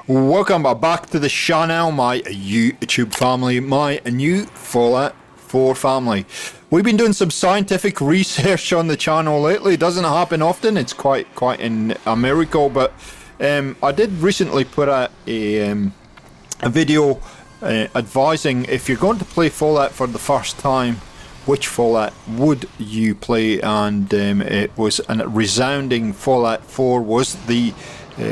Welcome back to the channel, my YouTube family, my new Fallout 4 family. We've been doing some scientific research on the channel lately. It doesn't happen often. It's quite a miracle, but I did recently put out a video advising if you're going to play Fallout for the first time, which Fallout would you play, and it was a resounding Fallout 4 was the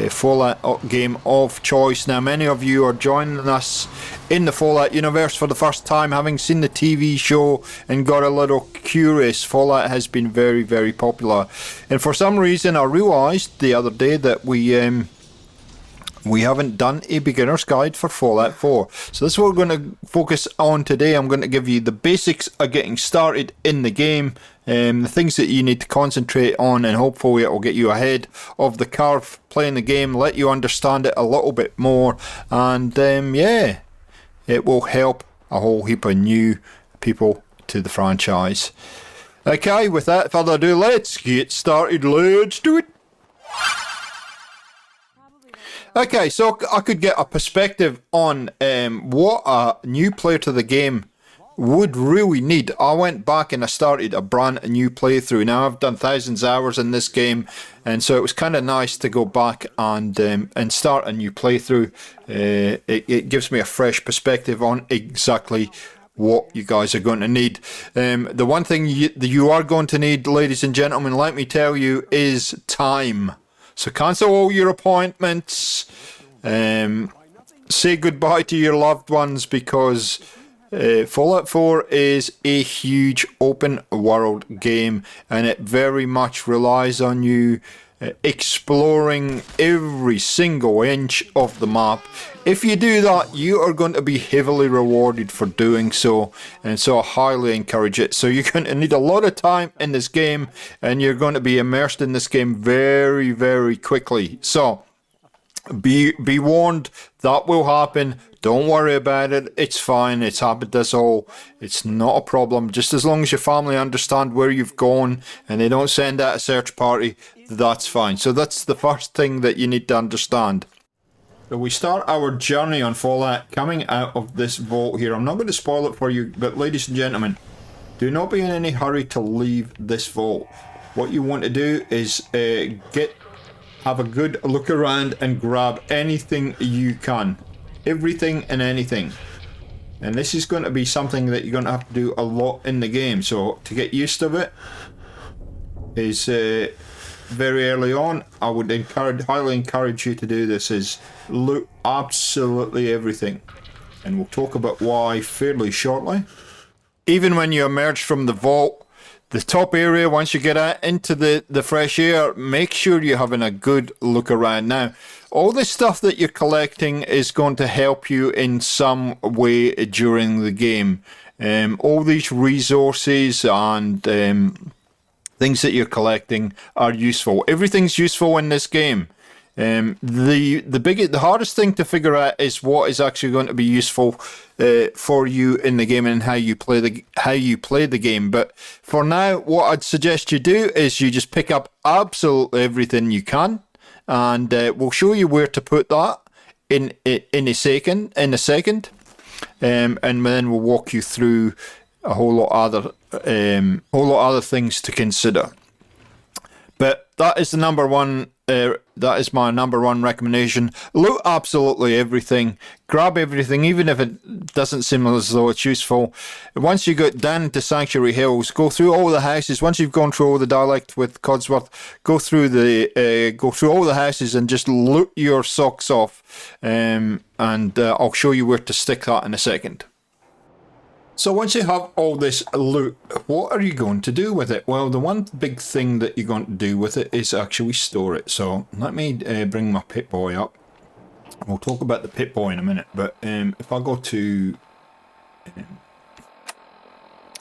Fallout game of choice. Now, many of you are joining us in the Fallout universe for the first time, having seen the TV show and got a little curious. Fallout has been very, very popular, and for some reason I realised the other day that we haven't done a beginner's guide for Fallout 4. So this is what we're going to focus on today. I'm going to give you the basics of getting started in the game, the things that you need to concentrate on, and hopefully it will get you ahead of the curve playing the game, let you understand it a little bit more, and yeah, it will help a whole heap of new people to the franchise. Okay, without further ado, let's get started. Let's do it. Okay, so I could get a perspective on what a new player to the game would really need. I went back and I started a brand new playthrough. Now I've done thousands of hours in this game, and so it was kind of nice to go back and start a new playthrough. It gives me a fresh perspective on exactly what you guys are going to need. The one thing you are going to need, ladies and gentlemen, let me tell you, is time. So cancel all your appointments, say goodbye to your loved ones, because Fallout 4 is a huge open world game, and it very much relies on you exploring every single inch of the map. If you do that, you are going to be heavily rewarded for doing so, and so I highly encourage it. So you're going to need a lot of time in this game, and you're going to be immersed in this game very, very quickly. So be warned, that will happen. Don't worry about it. It's fine. It's happened to us all. It's not a problem. Just as long as your family understand where you've gone and they don't send out a search party, that's fine. So that's the first thing that you need to understand. So we start our journey on Fallout coming out of this vault here. I'm not going to spoil it for you, but ladies and gentlemen, do not be in any hurry to leave this vault. What you want to do is have a good look around and grab anything you can. Everything and anything. And this is going to be something that you're going to have to do a lot in the game. So to get used to it is very early on. I would highly encourage you to do this, is loot absolutely everything. And we'll talk about why fairly shortly. Even when you emerge from the vault, the top area, once you get out into the fresh air, make sure you're having a good look around. Now, all this stuff that you're collecting is going to help you in some way during the game. All these resources and things that you're collecting are useful. Everything's useful in this game. The hardest thing to figure out is what is actually going to be useful for you in the game and how you play the game. But for now, what I'd suggest you do is you just pick up absolutely everything you can, and we'll show you where to put that in a second, and then we'll walk you through a whole lot other things to consider. But that is the number one. That is my number one recommendation. Loot absolutely everything. Grab everything, even if it doesn't seem as though it's useful. Once you get down into Sanctuary Hills, go through all the houses. Once you've gone through all the dialect with Codsworth, go through all the houses and just loot your socks off. And I'll show you where to stick that in a second. So once you have all this loot, what are you going to do with it? Well, the one big thing that you're going to do with it is actually store it. So let me bring my Pip-Boy up. We'll talk about the Pip-Boy in a minute, but if I go to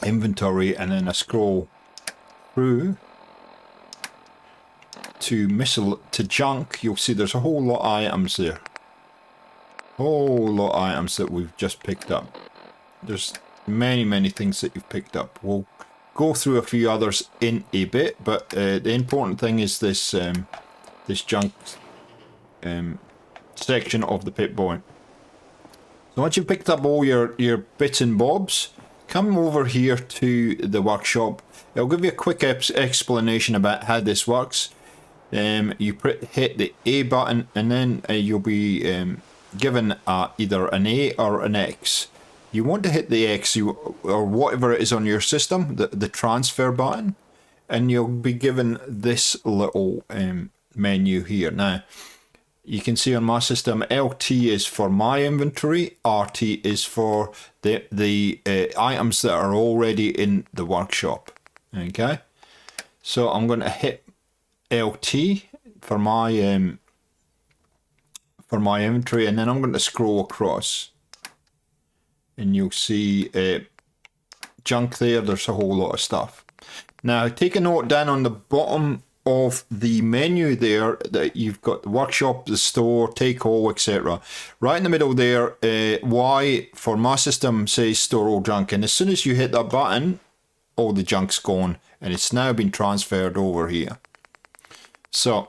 inventory and then I scroll through to junk, you'll see there's a whole lot of items there. Whole lot of items that we've just picked up. There's many things that you've picked up. We'll go through a few others in a bit, but the important thing is this junk section of the Pip-Boy. So once you've picked up all your bits and bobs, come over here to the workshop. It'll give you a quick explanation about how this works. You hit the A button, and then you'll be given either an A or an X. You want to hit the X or whatever it is on your system, the transfer button, and you'll be given this little menu here. Now, you can see on my system, LT is for my inventory, RT is for the items that are already in the workshop. Okay, so I'm going to hit LT for my inventory, and then I'm going to scroll across, and you'll see junk there. There's a whole lot of stuff. Now, take a note down on the bottom of the menu there that you've got the workshop, the store, take all, etc. Right in the middle there, Y for my system says store all junk, and as soon as you hit that button, all the junk's gone, and it's now been transferred over here. So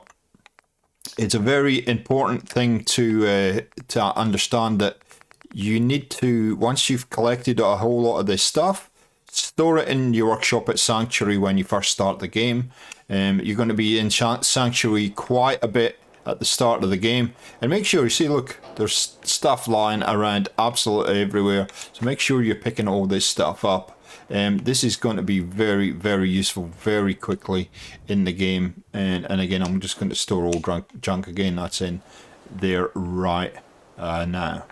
it's a very important thing to understand that you need to, once you've collected a whole lot of this stuff, store it in your workshop at Sanctuary when you first start the game. You're going to be in Sanctuary quite a bit at the start of the game, and make sure you see, look, there's stuff lying around absolutely everywhere, so make sure you're picking all this stuff up. This is going to be very, very useful very quickly in the game, and again, I'm just going to store all junk again. That's in there right now.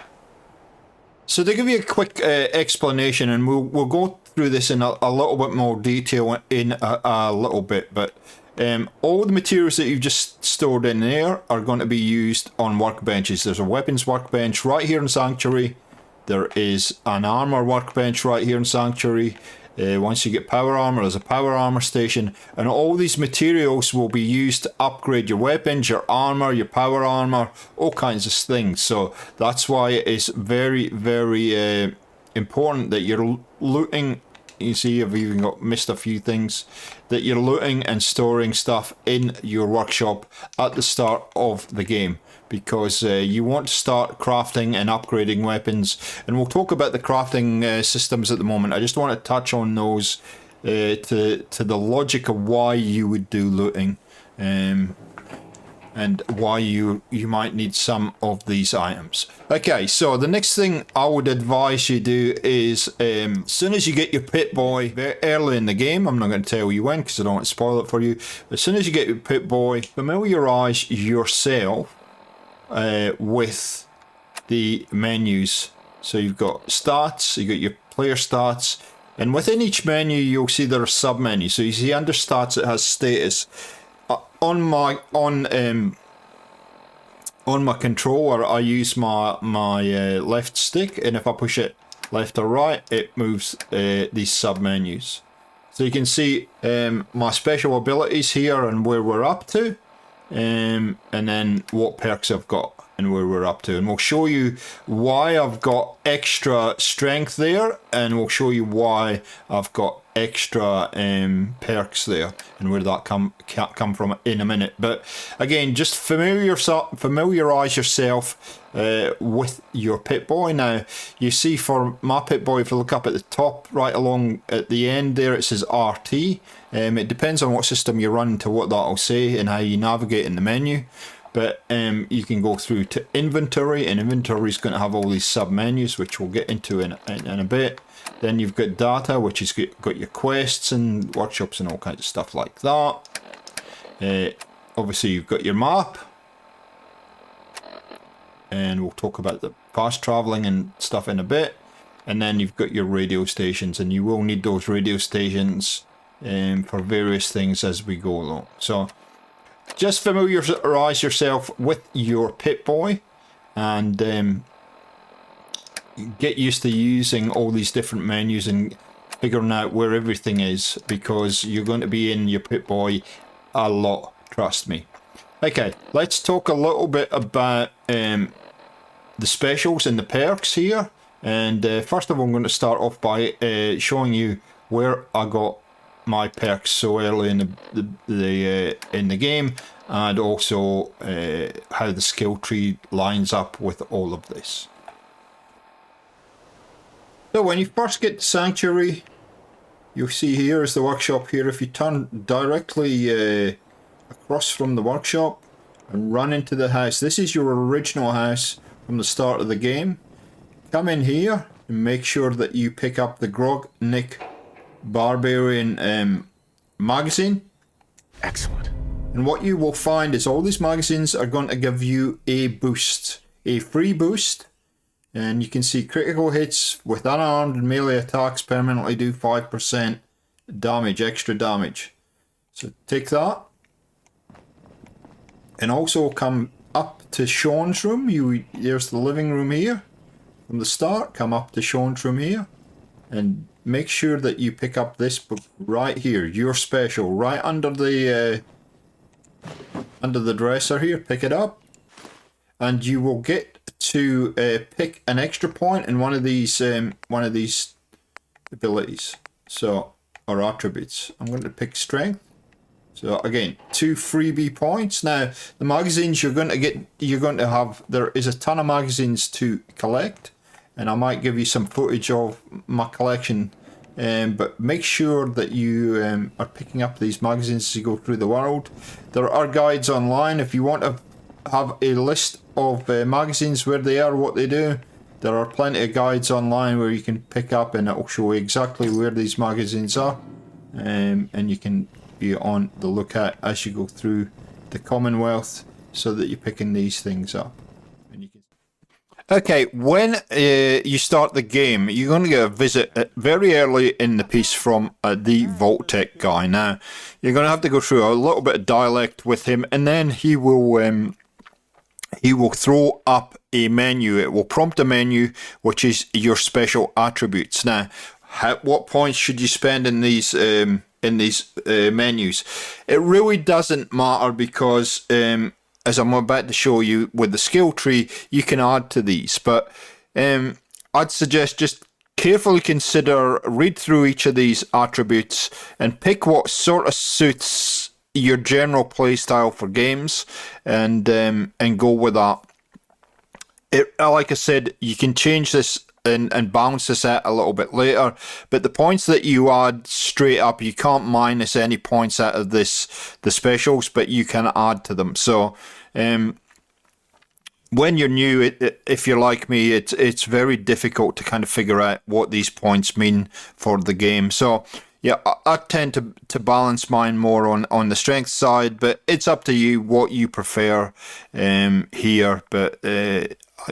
So to give you a quick explanation, and we'll go through this in a little bit more detail in a little bit, but all the materials that you've just stored in there are going to be used on workbenches. There's a weapons workbench right here in Sanctuary. There is an armor workbench right here in Sanctuary. Once you get power armor, there's a power armor station, and all these materials will be used to upgrade your weapons, your armor, your power armor, all kinds of things. So that's why it is very, very important that you're looting. You see, I've even missed a few things, that you're looting and storing stuff in your workshop at the start of the game, because you want to start crafting and upgrading weapons, and we'll talk about the crafting systems at the moment. I just want to touch on those to the logic of why you would do looting, and why you might need some of these items. Okay, so the next thing I would advise you do is, as soon as you get your Pip-Boy very early in the game, I'm not going to tell you when because I don't want to spoil it for you, but as soon as you get your Pip-Boy, familiarise yourself with the menus. So you've got stats, you've got your player stats, and within each menu you'll see there are sub-menus. So you see under stats it has status. On my controller, I use my left stick, and if I push it left or right, it moves these sub menus. So you can see my special abilities here and where we're up to, and then what perks I've got and where we're up to, and we'll show you why I've got extra strength there, and we'll show you why I've got extra perks there and where that come from in a minute. But again, just familiarize yourself with your Pip-Boy. Now you see for my Pip-Boy, if you look up at the top right along at the end there, it says RT. It depends on what system you run to what that'll say and how you navigate in the menu. But you can go through to inventory, and inventory is going to have all these sub menus, which we'll get into in a bit. Then you've got data, which has got your quests and workshops and all kinds of stuff like that. Obviously you've got your map, and we'll talk about the fast traveling and stuff in a bit. And then you've got your radio stations, and you will need those radio stations for various things as we go along. So just familiarise yourself with your Pip-Boy, and get used to using all these different menus and figuring out where everything is, because you're going to be in your Pip-Boy a lot, trust me. Okay, let's talk a little bit about the specials and the perks here. And first of all, I'm going to start off by showing you where I got my perks so early in the game. and also how the skill tree lines up with all of this. So when you first get to Sanctuary, you'll see here is the workshop here. If you turn directly across from the workshop and run into the house, this is your original house from the start of the game. Come in here and make sure that you pick up the Grog Nick Barbarian magazine. Excellent. And what you will find is all these magazines are going to give you a boost, a free boost. And you can see critical hits with unarmed and melee attacks permanently do 5% damage, extra damage. So take that. And also come up to Sean's room. There's the living room here. From the start, come up to Sean's room here. And make sure that you pick up this book right here. Your special, right under the dresser here. Pick it up. And you will get to pick an extra point in one of these abilities, so, or attributes. I'm going to pick strength. So again, 2 freebie points. Now the magazines you're going to have, there is a ton of magazines to collect, and I might give you some footage of my collection, but make sure that you are picking up these magazines as you go through the world. There are guides online if you want to have a list of magazines, where they are, what they do. There are plenty of guides online where you can pick up, and it will show you exactly where these magazines are, and you can be on the lookout as you go through the Commonwealth so that you're picking these things up. And you can... Okay, when you start the game, you're going to get a visit very early in the piece from the Vault-Tec guy. Now, you're going to have to go through a little bit of dialect with him, and then he will throw up a menu. It will prompt a menu, which is your special attributes. Now, what points should you spend in these menus? It really doesn't matter, because as I'm about to show you with the skill tree, you can add to these. But I'd suggest just carefully consider, read through each of these attributes and pick what sort of suits your general play style for games, and go with that. Like I said, you can change this and balance this out a little bit later, but the points that you add straight up, you can't minus any points out of the specials, but you can add to them. So when you're new, if you're like me, it's very difficult to kind of figure out what these points mean for the game. So yeah, I tend to balance mine more on the strength side, but it's up to you what you prefer here. But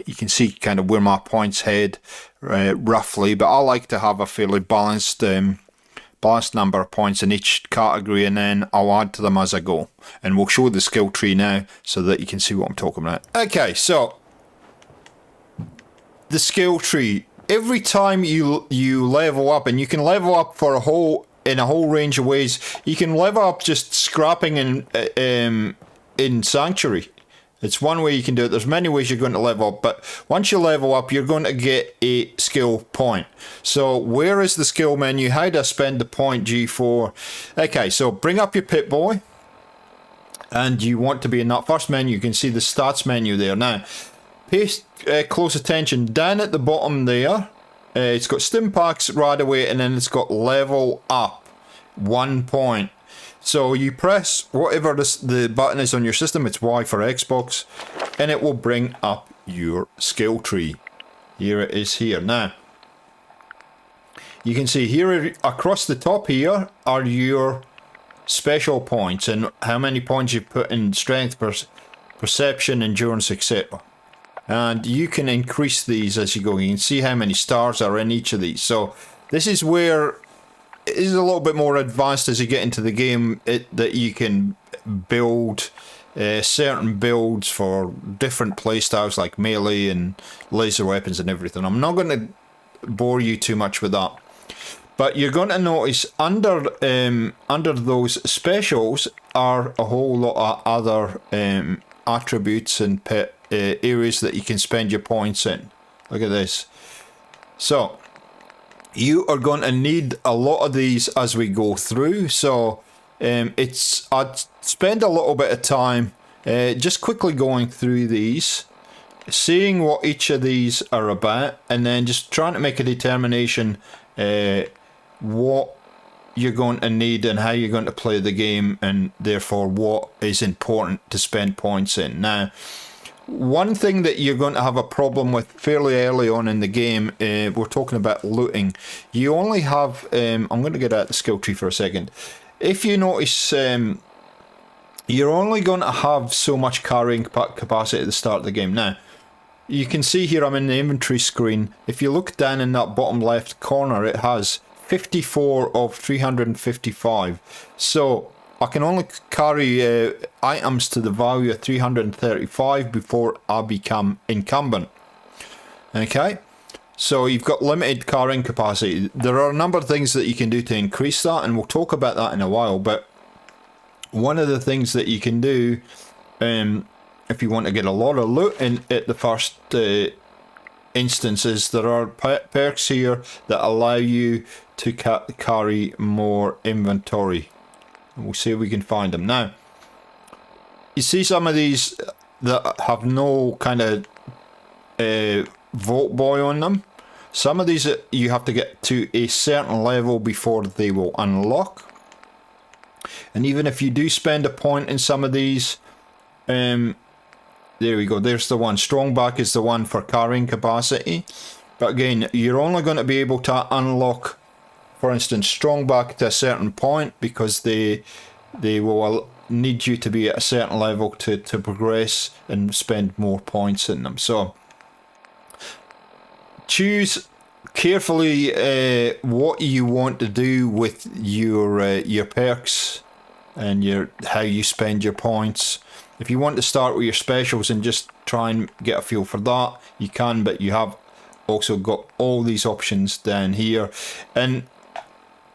you can see kind of where my points head roughly. But I like to have a fairly balanced number of points in each category, and then I'll add to them as I go. And we'll show the skill tree now so that you can see what I'm talking about. Okay, so the skill tree. Every time you level up, and you can level up for in a whole range of ways. You can level up just scrapping in Sanctuary. It's one way you can do it. There's many ways you're going to level up, but once you level up, you're going to get a skill point. So where is the skill menu? How do I spend the point G4? Okay, so bring up your Pip-Boy, and you want to be in that first menu. You can see the stats menu there. Now, pay close attention. Down at the bottom there, it's got Stimpaks, Radaway, and then it's got level up, 1 point. So you press whatever the button is on your system, it's Y for Xbox, and it will bring up your skill tree. Here it is here. Now, you can see here across the top here are your special points and how many points you put in strength, perception, endurance, etc. And you can increase these as you go. You can see how many stars are in each of these. So this is where it is a little bit more advanced as you get into the game, that you can build certain builds for different playstyles like melee and laser weapons and everything. I'm not going to bore you too much with that. But you're going to notice under those specials are a whole lot of other attributes and areas that you can spend your points in. Look at this. So you are going to need a lot of these as we go through. So I'd spend a little bit of time just quickly going through these, seeing what each of these are about, and then just trying to make a determination what you're going to need and how you're going to play the game, and therefore what is important to spend points in. Now, one thing that you're going to have a problem with fairly early on in the game, we're talking about looting. You only have, I'm going to get out the skill tree for a second. If you notice, you're only going to have so much carrying capacity at the start of the game. Now, you can see here I'm in the inventory screen. If you look down in that bottom left corner, it has 54 of 355. So I can only carry items to the value of 335 before I become incumbent. Okay, so you've got limited carrying capacity. There are a number of things that you can do to increase that, and we'll talk about that in a while. But one of the things that you can do, if you want to get a lot of loot in at the first instances, there are perks here that allow you to carry more inventory. We'll see if we can find them. Now, you see some of these that have no kind of Vault Boy on them. Some of these you have to get to a certain level before they will unlock. And even if you do spend a point in some of these, there we go, there's the one. Strongback is the one for carrying capacity. But again, you're only going to be able to unlock, for instance, Strongback to a certain point, because they will need you to be at a certain level to progress and spend more points in them. So choose carefully what you want to do with your perks and how you spend your points. If you want to start with your specials and just try and get a feel for that, you can, but you have also got all these options down here. And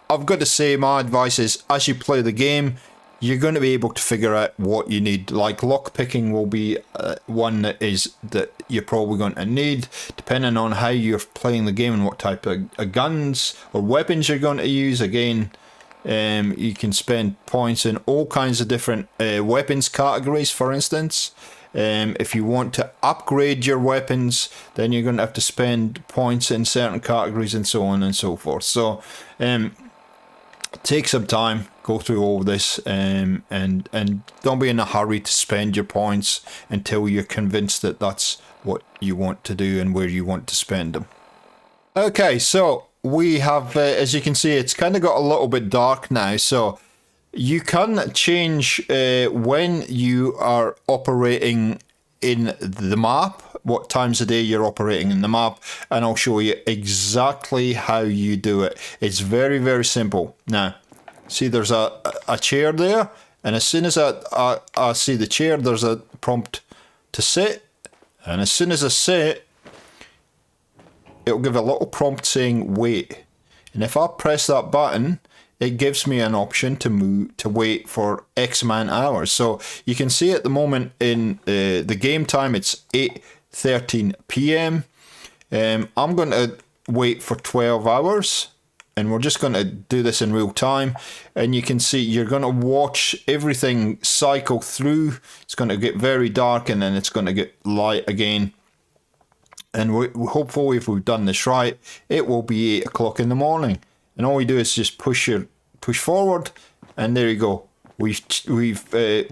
I've got to say, my advice is, as you play the game, you're going to be able to figure out what you need. Like lockpicking will be one that you're probably going to need, depending on how you're playing the game and what type of guns or weapons you're going to use. Again, you can spend points in all kinds of different weapons categories, for instance. If you want to upgrade your weapons, then you're going to have to spend points in certain categories and so on and so forth. So take some time, go through all this, and don't be in a hurry to spend your points until you're convinced that that's what you want to do and where you want to spend them. Okay, so we have, as you can see, it's kind of got a little bit dark now, so you can change when you are operating in the map, what times a day you're operating in the map, and I'll show you exactly how you do it. It's very, very simple. Now, see there's a chair there, and as soon as I see the chair, there's a prompt to sit, and as soon as I sit, it'll give a little prompt saying wait, and if I press that button, it gives me an option to wait for X amount of hours. So you can see at the moment in the game time, it's 8:13 p.m. I'm going to wait for 12 hours, and we're just going to do this in real time. And you can see you're going to watch everything cycle through. It's going to get very dark, and then it's going to get light again. And hopefully, if we've done this right, it will be 8 o'clock in the morning. And all we do is just push forward, and there you go. We've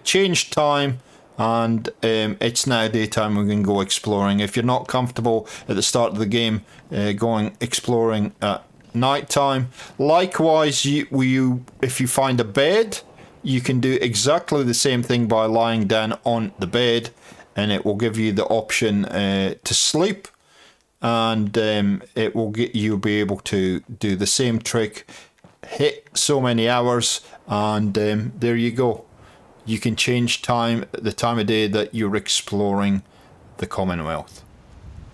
changed time, and it's now daytime. We can go exploring. If you're not comfortable at the start of the game going exploring at night time, likewise, if you find a bed, you can do exactly the same thing by lying down on the bed, and it will give you the option to sleep. And it will you'll be able to do the same trick, hit so many hours, and there you go. You can change the time of day that you're exploring the Commonwealth.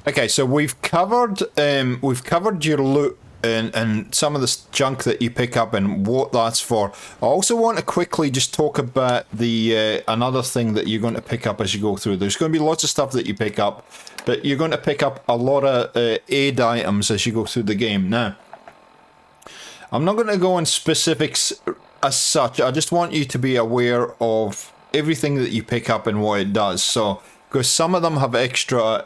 Okay, so we've covered your loot and some of the junk that you pick up and what that's for. I also want to quickly just talk about the another thing that you're going to pick up as you go through. There's going to be lots of stuff that you pick up, but you're going to pick up a lot of aid items as you go through the game. Now, I'm not going to go on specifics as such. I just want you to be aware of everything that you pick up and what it does. So, because some of them have extra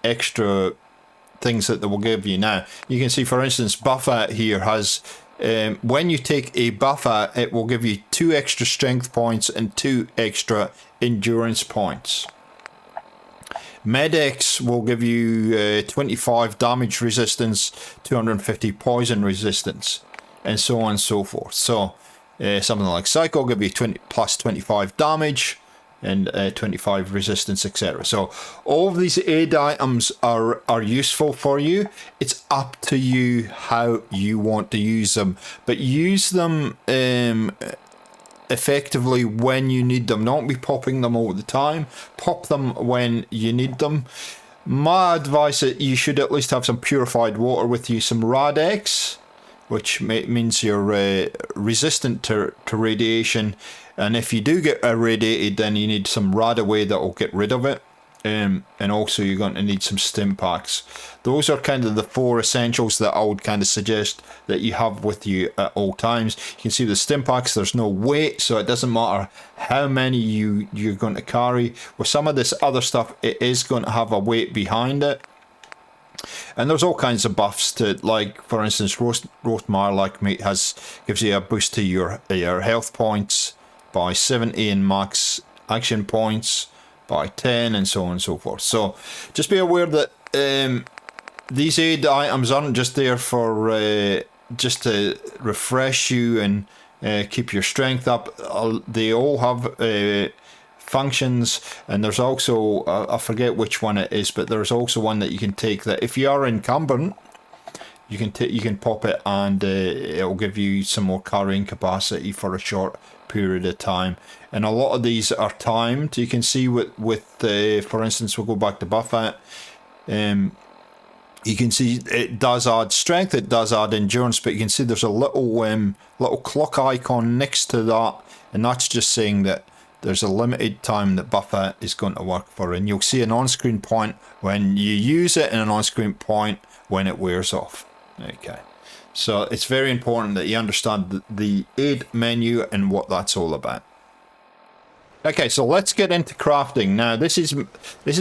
extra things that they will give you. Now, you can see, for instance, Buffet here has, when you take a Buffet, it will give you 2 extra strength points and 2 extra endurance points. Medex will give you 25 damage resistance, 250 poison resistance, and so on and so forth. So something like Psycho will give you 20 plus 25 damage and 25 resistance, etc. So all of these aid items are useful for you. It's up to you how you want to use them, but use them effectively when you need them. Don't be popping them all the time. Pop them when you need them. My advice is you should at least have some purified water with you, some Radex, which means you're resistant to radiation, and if you do get irradiated, then you need some Radaway that will get rid of it. And also you're going to need some stim packs. Those are kind of the 4 essentials that I would kind of suggest that you have with you at all times. You can see the stim packs, there's no weight, so it doesn't matter how many you're going to carry. With some of this other stuff, it is going to have a weight behind it. And there's all kinds of buffs to, like, for instance, roast Marlac meat gives you a boost to your health points by 70 and max action points by 10, and so on and so forth. So just be aware that these aid items aren't just there for just to refresh you and keep your strength up. They all have functions, and there's also I forget which one it is, but there's also one that you can take that if you are incumbent, you can pop it, and it'll give you some more carrying capacity for a short period of time. And a lot of these are timed. You can see with for instance, we'll go back to Buffet. You can see it does add strength, it does add endurance, but you can see there's a little clock icon next to that, and that's just saying that there's a limited time that Buffet is going to work for, and you'll see an on-screen point when you use it and an on-screen point when it wears off. Okay, so it's very important that you understand the aid menu and what that's all about. Okay, so let's get into crafting. Now, this is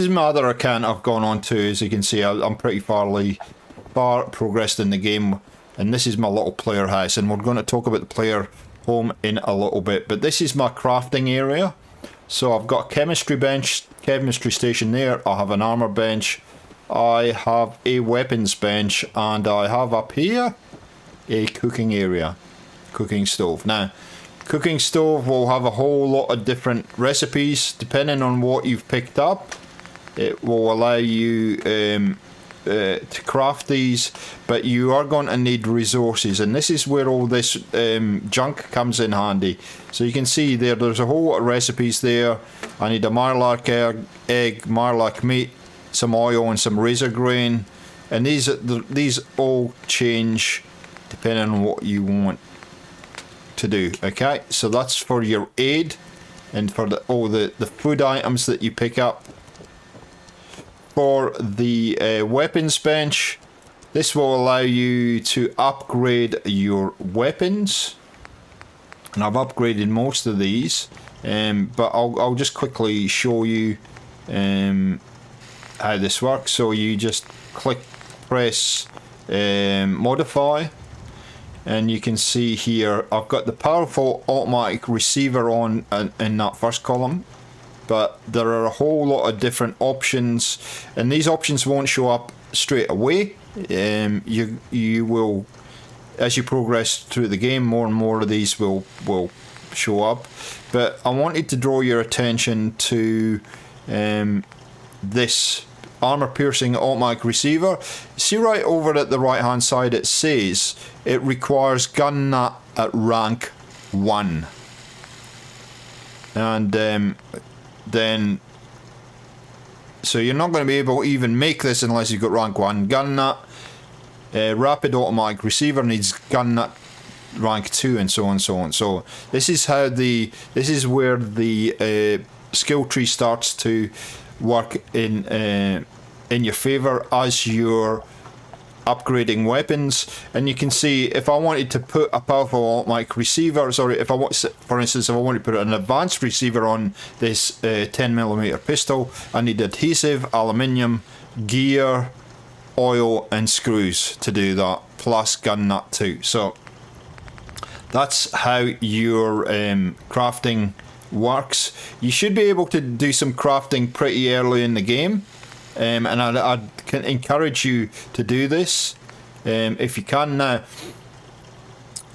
my other account I've gone on to. As you can see, I'm pretty far progressed in the game, and this is my little player house, and we're going to talk about the player home in a little bit. But this is my crafting area. So I've got a chemistry station there. I have an armor bench. I have a weapons bench, and I have up here a cooking area, cooking stove. Now, cooking stove will have a whole lot of different recipes depending on what you've picked up. It will allow you to craft these, but you are going to need resources, and this is where all this junk comes in handy. So you can see there's a whole lot of recipes there. I need a Marlac egg, Marlac meat, some oil, and some razor grain, and these all change depending on what you want to do. Okay, so that's for your aid and for all the food items that you pick up. For the weapons bench, this will allow you to upgrade your weapons, and I've upgraded most of these, but I'll just quickly show you how this works. So you just press modify, and you can see here I've got the powerful automatic receiver on in that first column, but there are a whole lot of different options, and these options won't show up straight away. You will, as you progress through the game, more and more of these will show up. But I wanted to draw your attention to this armor piercing automatic receiver. See right over at the right hand side, it says it requires gun nut at rank 1, and then so you're not going to be able to even make this unless you've got rank 1. Gun nut rapid automatic receiver needs gun nut rank 2, and so on and so on. So this is where the skill tree starts to work in your favor as you're upgrading weapons, and you can see if I wanted to put a powerful automatic receiver, sorry, if I want, for instance, if I wanted to put an advanced receiver on this 10mm pistol, I need adhesive, aluminium, gear, oil and screws to do that, plus gun nut too. So that's how your crafting works. You should be able to do some crafting pretty early in the game, and I'd can encourage you to do this if you can. Now,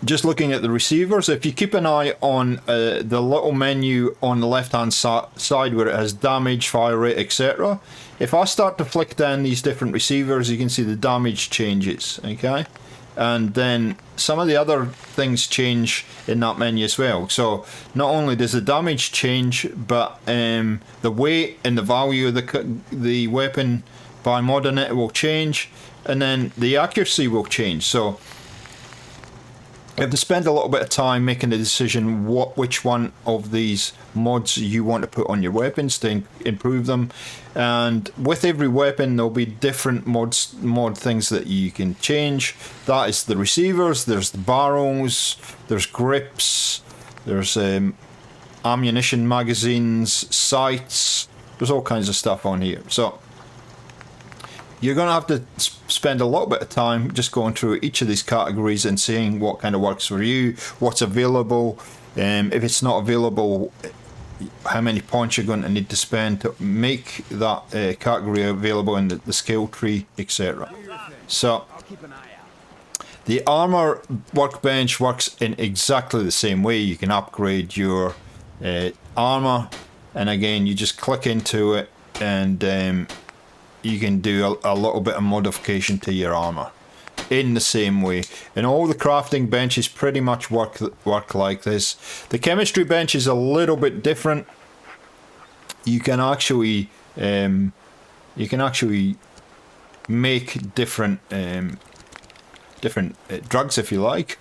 just looking at the receivers, if you keep an eye on the little menu on the left hand side where it has damage, fire rate, etc., if I start to flick down these different receivers, you can see the damage changes, okay? And then some of the other things change in that menu as well. So not only does the damage change, but the weight and the value of the weapon by modding it will change, and then the accuracy will change. So you have to spend a little bit of time making the decision which one of these mods you want to put on your weapons to improve them. And with every weapon there'll be different mod things that you can change. That is the receivers, there's the barrels, there's grips, there's ammunition magazines, sights, there's all kinds of stuff on here. So you're going to have to spend a little bit of time just going through each of these categories and seeing what kind of works for you, what's available, if it's not available, how many points you're going to need to spend to make that category available in the skill tree, etc. So the armor workbench works in exactly the same way. You can upgrade your armor, and again you just click into it and you can do a little bit of modification to your armor in the same way. And all the crafting benches pretty much work like this. The chemistry bench is a little bit different. You can actually make different drugs, if you like,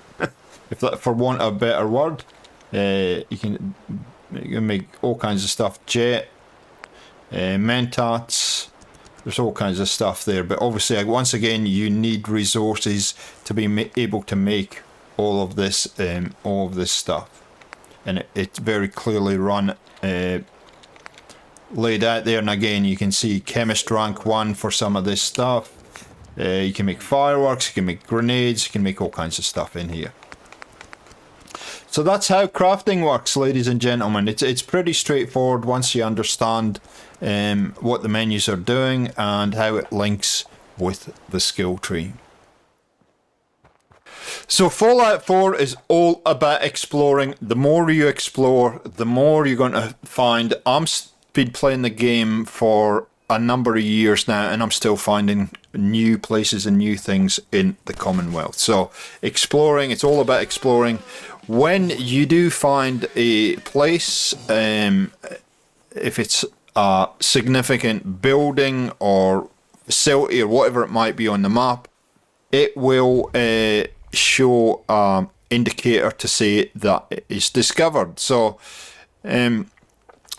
if that, for want of a better word. You can make all kinds of stuff. Jet, mentats. There's all kinds of stuff there, but obviously, once again, you need resources to be able to make all of this stuff, and it's very clearly laid out there. And again, you can see chemist rank 1 for some of this stuff. You can make fireworks, you can make grenades, you can make all kinds of stuff in here. So that's how crafting works, ladies and gentlemen. It's pretty straightforward once you understand what the menus are doing and how it links with the skill tree. So Fallout 4 is all about exploring. The more you explore, the more you're going to find. I've been playing the game for a number of years now, and I'm still finding new places and new things in the Commonwealth. So exploring, it's all about exploring. When you do find a place, if it's a significant building or facility or whatever it might be on the map, it will show an indicator to say that it is discovered. So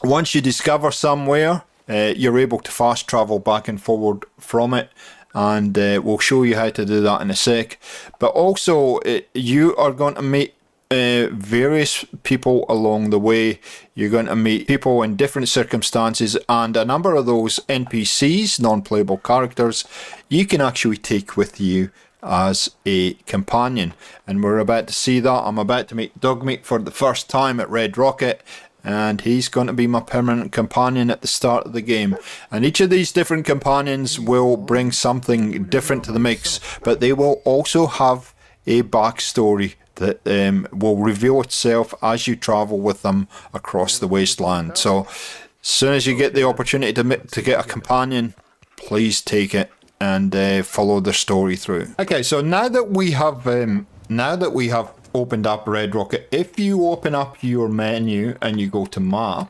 once you discover somewhere, you're able to fast travel back and forward from it, and we'll show you how to do that in a sec. But also you are going to meet various people along the way. You're going to meet people in different circumstances, and a number of those NPCs, non-playable characters, you can actually take with you as a companion, and we're about to see that. I'm about to meet Dogmeat for the first time at Red Rocket, and he's going to be my permanent companion at the start of the game. And each of these different companions will bring something different to the mix, but they will also have a backstory that will reveal itself as you travel with them across the wasteland. So as soon as you get the opportunity to get a companion, please take it and follow the story through. Okay, so now that we have opened up Red Rocket, if you open up your menu and you go to map,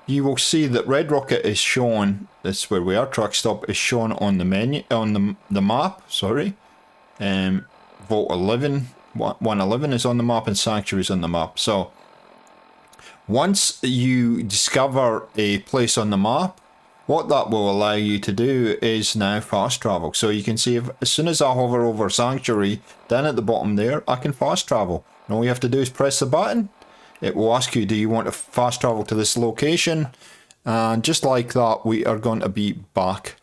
you will see that Red Rocket is shown. That's where we are. Truck stop is shown on the menu, on the map. Sorry. Vault 11, 111 is on the map, and Sanctuary is on the map. So once you discover a place on the map, what that will allow you to do is now fast travel. So you can see as soon as I hover over Sanctuary, down at the bottom there, I can fast travel. And all you have to do is press the button. It will ask you, do you want to fast travel to this location? And just like that, we are going to be back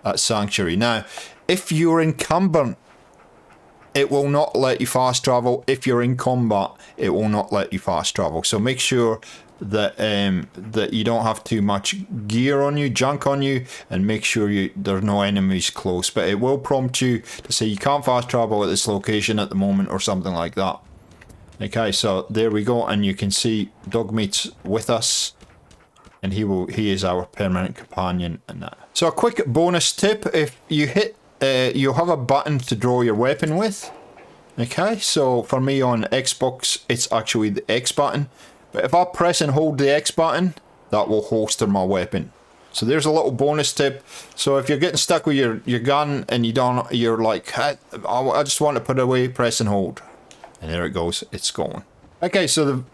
at Sanctuary. Now, if you're incumbent, it will not let you fast travel. If you're in combat, it will not let you fast travel. So make sure that that you don't have too much gear on you, junk on you, and make sure there's no enemies close. But it will prompt you to say you can't fast travel at this location at the moment or something like that. Okay, so there we go, and you can see Dogmeat's with us, and he is our permanent companion in that. So a quick bonus tip: if you hit, you'll have a button to draw your weapon with. Okay, so for me on Xbox, it's actually the X button. But if I press and hold the X button, that will holster my weapon. So there's a little bonus tip. So if you're getting stuck with your gun and you're like, I just want to put it away, press and hold. And there it goes, it's gone. Okay, so the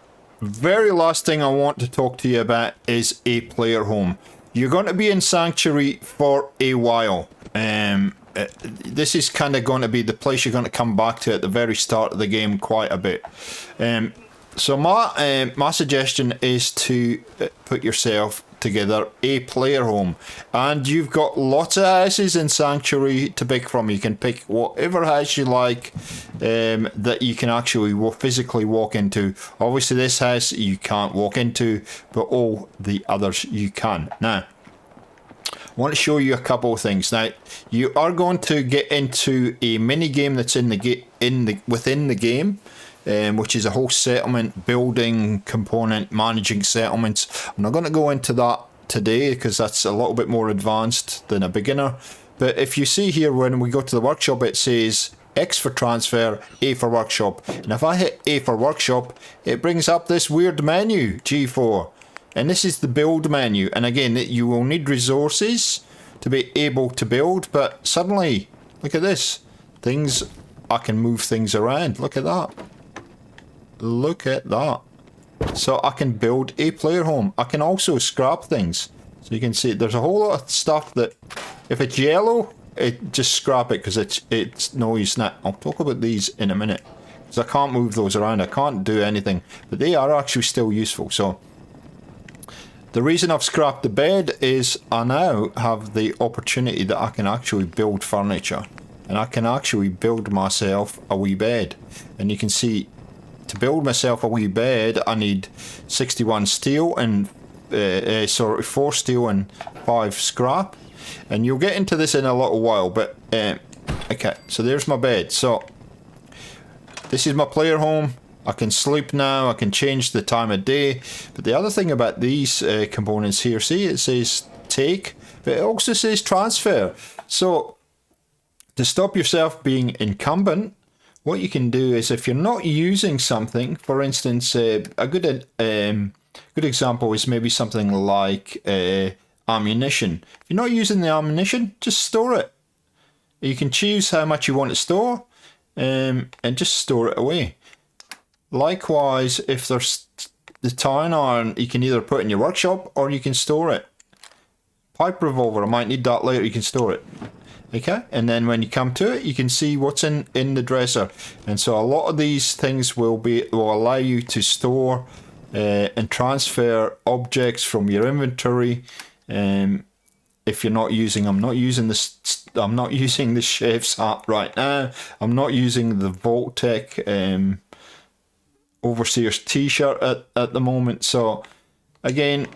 very last thing I want to talk to you about is a player home. You're going to be in Sanctuary for a while. This is kind of going to be the place you're going to come back to at the very start of the game quite a bit. So my suggestion is to put yourself together a player home, and you've got lots of houses in Sanctuary to pick from. You can pick whatever house you like that you can actually physically walk into. Obviously this house you can't walk into, but all the others you can. Now I want to show you a couple of things. Now you are going to get into a mini game that's within the game. Which is a whole settlement building component, managing settlements. I'm not going to go into that today because that's a little bit more advanced than a beginner. But if you see here, when we go to the workshop, it says X for transfer, A for workshop. And if I hit A for workshop, it brings up this weird menu, G4. And this is the build menu. And again, you will need resources to be able to build. But suddenly, look at this. I can move things around. Look at that. Look at that. So I can build a player home. I can also scrap things. So you can see there's a whole lot of stuff that if it's yellow, just scrap it because it's no use. Now I'll talk about these in a minute because I can't move those around. I can't do anything, but they are actually still useful. So the reason I've scrapped the bed is I now have the opportunity that I can actually build furniture, and I can actually build myself a wee bed. And you can see, to build myself a wee bed, I need 61 steel and 4 steel and 5 scrap. And you'll get into this in a little while, but okay, so there's my bed. So this is my player home. I can sleep now, I can change the time of day. But the other thing about these components here, see, it says take, but it also says transfer. So to stop yourself being incumbent, what you can do is, if you're not using something, for instance, a good example is maybe something like ammunition. If you're not using the ammunition, just store it. You can choose how much you want to store, and just store it away. Likewise, if there's the town iron, you can either put in your workshop or you can store it. Pipe revolver, I might need that later, you can store it. Okay, and then when you come to it, you can see what's in the dresser. And so a lot of these things will allow you to store and transfer objects from your inventory. If you're not using, I'm not using the chef's hat right now. I'm not using the Vault-Tec Overseer's t-shirt at the moment. So again,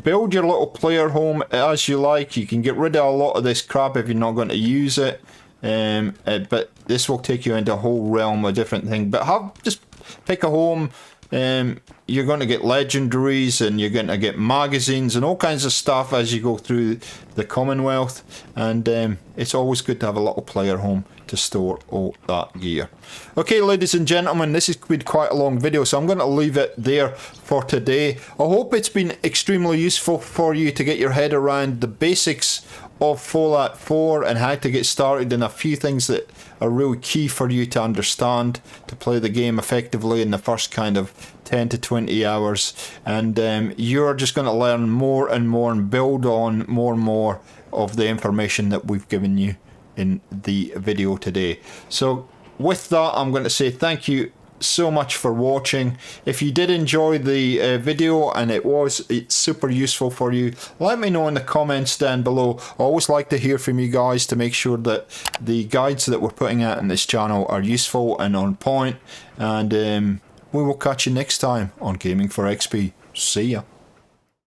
build your little player home as you like. You can get rid of a lot of this crap if you're not going to use it. But this will take you into a whole realm of different things. But just pick a home. You're going to get legendaries and you're going to get magazines and all kinds of stuff as you go through the Commonwealth. And it's always good to have a little player home to store all that gear. Okay, ladies and gentlemen, this has been quite a long video, so I'm going to leave it there for today. I hope it's been extremely useful for you to get your head around the basics of Fallout 4 and how to get started, and a few things that are really key for you to understand to play the game effectively in the first kind of 10 to 20 hours, and you're just going to learn more and more and build on more and more of the information that we've given you in the video today. So with that, I'm going to say thank you so much for watching. If you did enjoy the video and it's super useful for you, let me know in the comments down below. I always like to hear from you guys to make sure that the guides that we're putting out in this channel are useful and on point, and we will catch you next time on Gaming for XP. See ya.